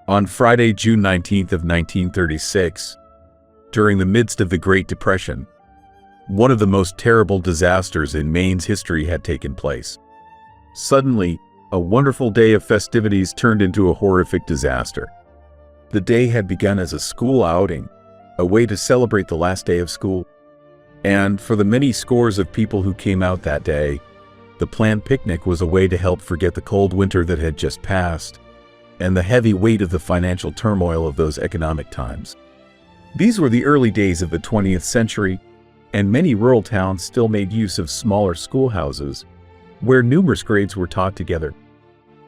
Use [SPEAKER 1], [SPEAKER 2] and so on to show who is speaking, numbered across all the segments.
[SPEAKER 1] On Friday, June 19th of 1936, during the midst of the Great Depression, one of the most terrible disasters in Maine's history had taken place. Suddenly, a wonderful day of festivities turned into a horrific disaster. The day had begun as a school outing, a way to celebrate the last day of school. And for the many scores of people who came out that day, the planned picnic was a way to help forget the cold winter that had just passed and the heavy weight of the financial turmoil of those economic times. These were the early days of the 20th century, and many rural towns still made use of smaller schoolhouses where numerous grades were taught together.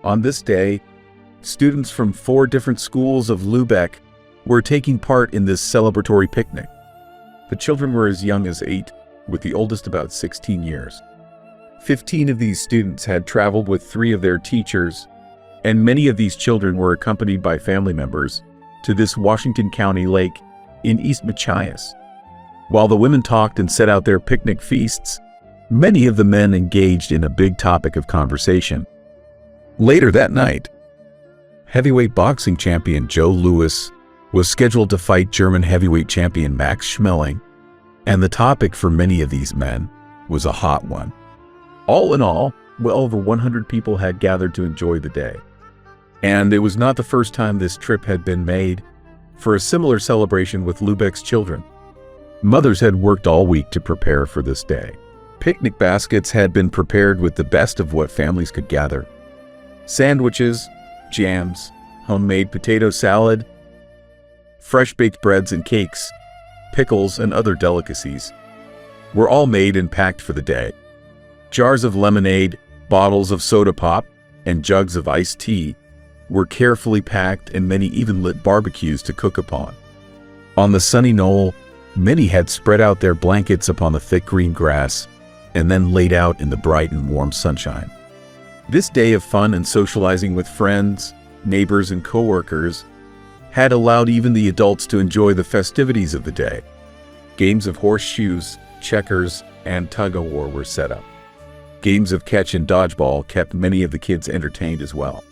[SPEAKER 1] On this day, students from 4 different schools of Lubeck were taking part in this celebratory picnic. The children were as young as 8, with the oldest about 16 years. 15 of these students had traveled with 3 of their teachers, and many of these children were accompanied by family members to this Washington County lake in East Machias. While the women talked and set out their picnic feasts, many of the men engaged in a big topic of conversation. Later that night, heavyweight boxing champion Joe Louis was scheduled to fight German heavyweight champion Max Schmeling, and the topic for many of these men was a hot one. All in all, well over 100 people had gathered to enjoy the day. And it was not the first time this trip had been made for a similar celebration with Lubeck's children. Mothers had worked all week to prepare for this day. Picnic baskets had been prepared with the best of what families could gather. Sandwiches, jams, homemade potato salad, fresh-baked breads and cakes, pickles, and other delicacies were all made and packed for the day. Jars of lemonade, bottles of soda pop, and jugs of iced tea were carefully packed, and many even lit barbecues to cook upon. On the sunny knoll, many had spread out their blankets upon the thick green grass and then laid out in the bright and warm sunshine. This day of fun and socializing with friends, neighbors, and co-workers had allowed even the adults to enjoy the festivities of the day. Games of horseshoes, checkers, and tug-of-war were set up. Games of catch and dodgeball kept many of the kids entertained as well.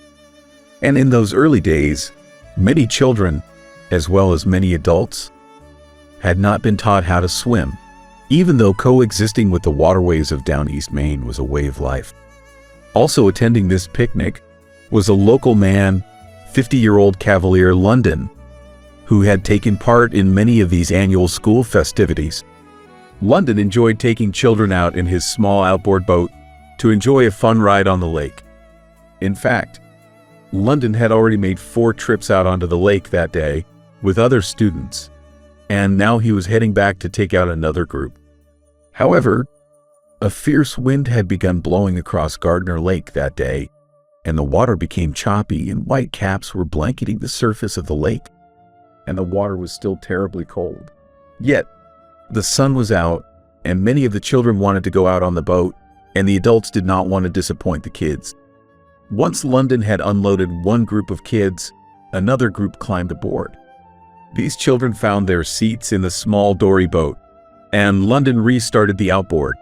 [SPEAKER 1] And in those early days, many children, as well as many adults, had not been taught how to swim, even though coexisting with the waterways of down East Maine was a way of life. Also attending this picnic was a local man, 50-year-old Cavalier London, who had taken part in many of these annual school festivities. London enjoyed taking children out in his small outboard boat to enjoy a fun ride on the lake. In fact, London had already made 4 trips out onto the lake that day with other students, and now he was heading back to take out another group. However, a fierce wind had begun blowing across Gardner Lake that day, and the water became choppy and white caps were blanketing the surface of the lake, and the water was still terribly cold. Yet, the sun was out, and many of the children wanted to go out on the boat, and the adults did not want to disappoint the kids. Once London had unloaded one group of kids, another group climbed aboard. These children found their seats in the small dory boat, and London restarted the outboard.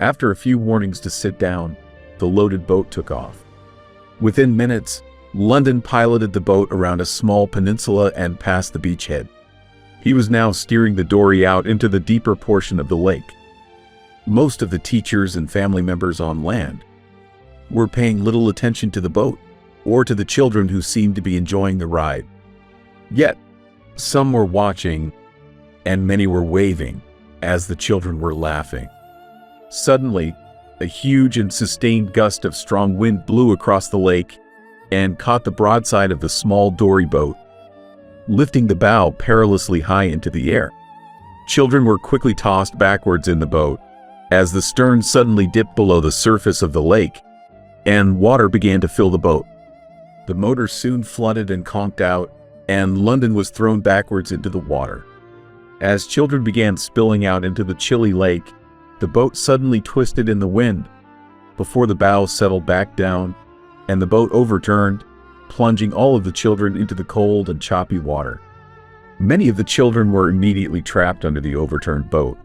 [SPEAKER 1] After a few warnings to sit down, the loaded boat took off. Within minutes, London piloted the boat around a small peninsula and past the beachhead. He was now steering the dory out into the deeper portion of the lake. Most of the teachers and family members on land were paying little attention to the boat or to the children who seemed to be enjoying the ride. Yet, some were watching, and many were waving as the children were laughing. Suddenly, a huge and sustained gust of strong wind blew across the lake and caught the broadside of the small dory boat, lifting the bow perilously high into the air. Children were quickly tossed backwards in the boat as the stern suddenly dipped below the surface of the lake, and water began to fill the boat. The motor soon flooded and conked out, and London was thrown backwards into the water. As children began spilling out into the chilly lake, the boat suddenly twisted in the wind before the bow settled back down, and the boat overturned, plunging all of the children into the cold and choppy water. Many of the children were immediately trapped under the overturned boat,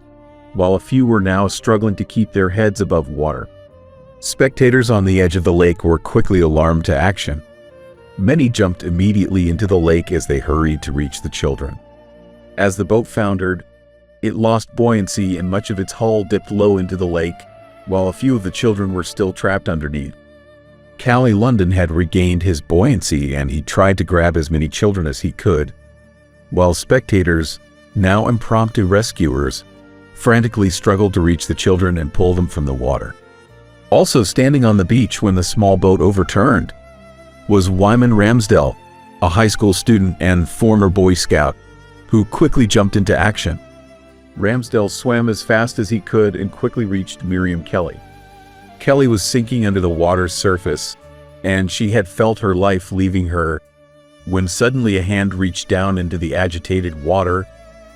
[SPEAKER 1] while a few were now struggling to keep their heads above water. Spectators on the edge of the lake were quickly alarmed to action. Many jumped immediately into the lake as they hurried to reach the children. As the boat foundered, it lost buoyancy and much of its hull dipped low into the lake, while a few of the children were still trapped underneath. Callie London had regained his buoyancy and he tried to grab as many children as he could, while spectators, now impromptu rescuers, frantically struggled to reach the children and pull them from the water. Also standing on the beach when the small boat overturned was Wyman Ramsdell, a high school student and former Boy Scout, who quickly jumped into action. Ramsdell swam as fast as he could and quickly reached Miriam Kelly. Kelly was sinking under the water's surface, and she had felt her life leaving her when suddenly a hand reached down into the agitated water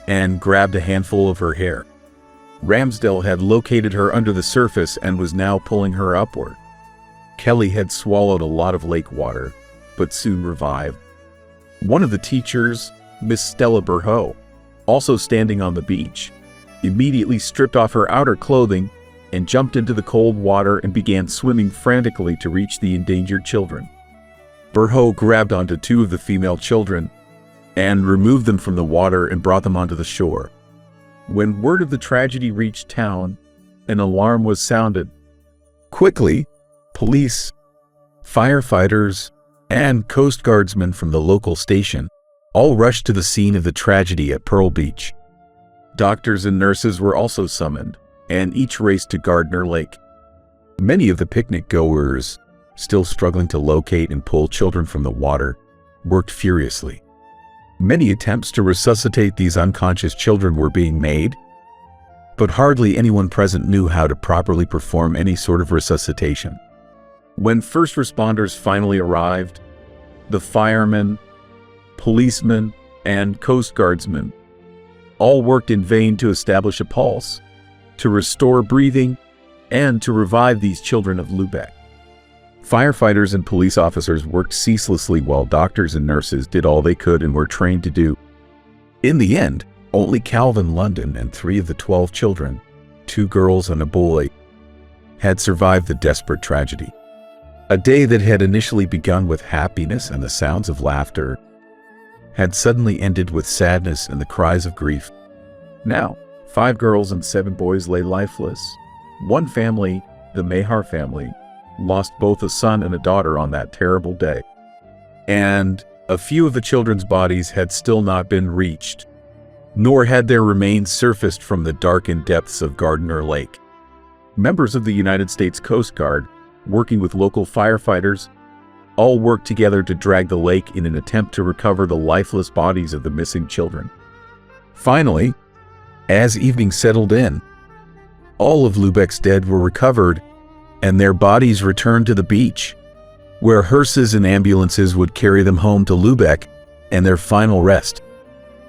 [SPEAKER 1] and grabbed a handful of her hair. Ramsdell had located her under the surface and was now pulling her upward. Kelly had swallowed a lot of lake water, but soon revived. One of the teachers, Miss Stella Burho, also standing on the beach, immediately stripped off her outer clothing and jumped into the cold water and began swimming frantically to reach the endangered children. Burho grabbed onto two of the female children and removed them from the water and brought them onto the shore. When word of the tragedy reached town, an alarm was sounded. Quickly, police, firefighters, and Coast Guardsmen from the local station all rushed to the scene of the tragedy at Pearl Beach. Doctors and nurses were also summoned, and each raced to Gardner Lake. Many of the picnic goers, still struggling to locate and pull children from the water, worked furiously. Many attempts to resuscitate these unconscious children were being made, but hardly anyone present knew how to properly perform any sort of resuscitation. When first responders finally arrived, the firemen, policemen, and Coast Guardsmen all worked in vain to establish a pulse, to restore breathing, and to revive these children of Lubeck. Firefighters and police officers worked ceaselessly while doctors and nurses did all they could and were trained to do. In the end, only Calvin London and 3 of the 12 children, 2 girls and a boy, had survived the desperate tragedy. A day that had initially begun with happiness and the sounds of laughter had suddenly ended with sadness and the cries of grief. Now, 5 girls and 7 boys lay lifeless. One family, the Mahar family, lost both a son and a daughter on that terrible day. And a few of the children's bodies had still not been reached, nor had their remains surfaced from the darkened depths of Gardner Lake. Members of the United States Coast Guard, working with local firefighters, all worked together to drag the lake in an attempt to recover the lifeless bodies of the missing children. Finally, as evening settled in, all of Lubeck's dead were recovered and their bodies returned to the beach, where hearses and ambulances would carry them home to Lubeck and their final rest.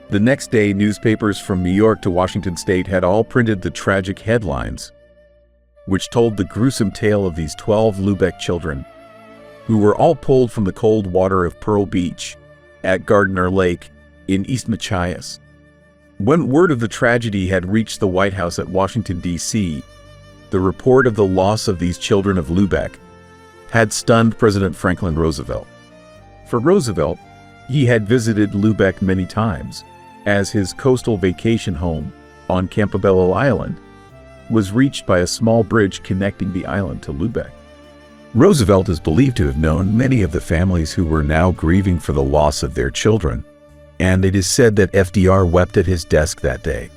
[SPEAKER 1] The next day, newspapers from New York to Washington State had all printed the tragic headlines, which told the gruesome tale of these 12 Lubeck children, who were all pulled from the cold water of Pearl Beach at Gardner Lake in East Machias. When word of the tragedy had reached the White House at Washington, D.C., the report of the loss of these children of Lubeck had stunned President Franklin Roosevelt. For Roosevelt, he had visited Lubeck many times, as his coastal vacation home on Campobello Island was reached by a small bridge connecting the island to Lubeck. Roosevelt is believed to have known many of the families who were now grieving for the loss of their children, and it is said that FDR wept at his desk that day.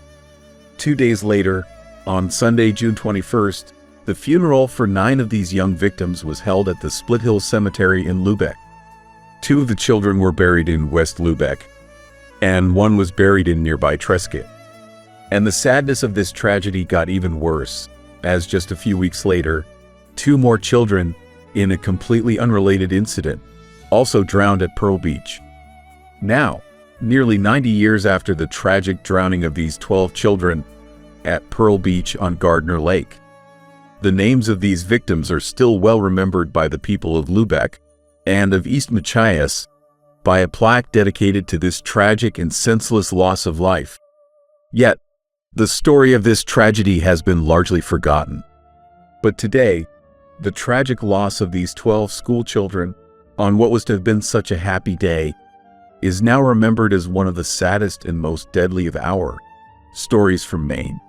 [SPEAKER 1] 2 days later, on Sunday, June 21st, the funeral for 9 of these young victims was held at the Split Hill Cemetery in Lubeck. 2 of the children were buried in West Lubeck, and 1 was buried in nearby Trescott. And the sadness of this tragedy got even worse, as just a few weeks later, 2 more children, in a completely unrelated incident, also drowned at Pearl Beach. Now, nearly 90 years after the tragic drowning of these 12 children at Pearl Beach on Gardner Lake, the names of these victims are still well remembered by the people of Lubeck and of East Machias by a plaque dedicated to this tragic and senseless loss of life. Yet, the story of this tragedy has been largely forgotten. But today, the tragic loss of these 12 school children on what was to have been such a happy day is now remembered as one of the saddest and most deadly of our stories from Maine.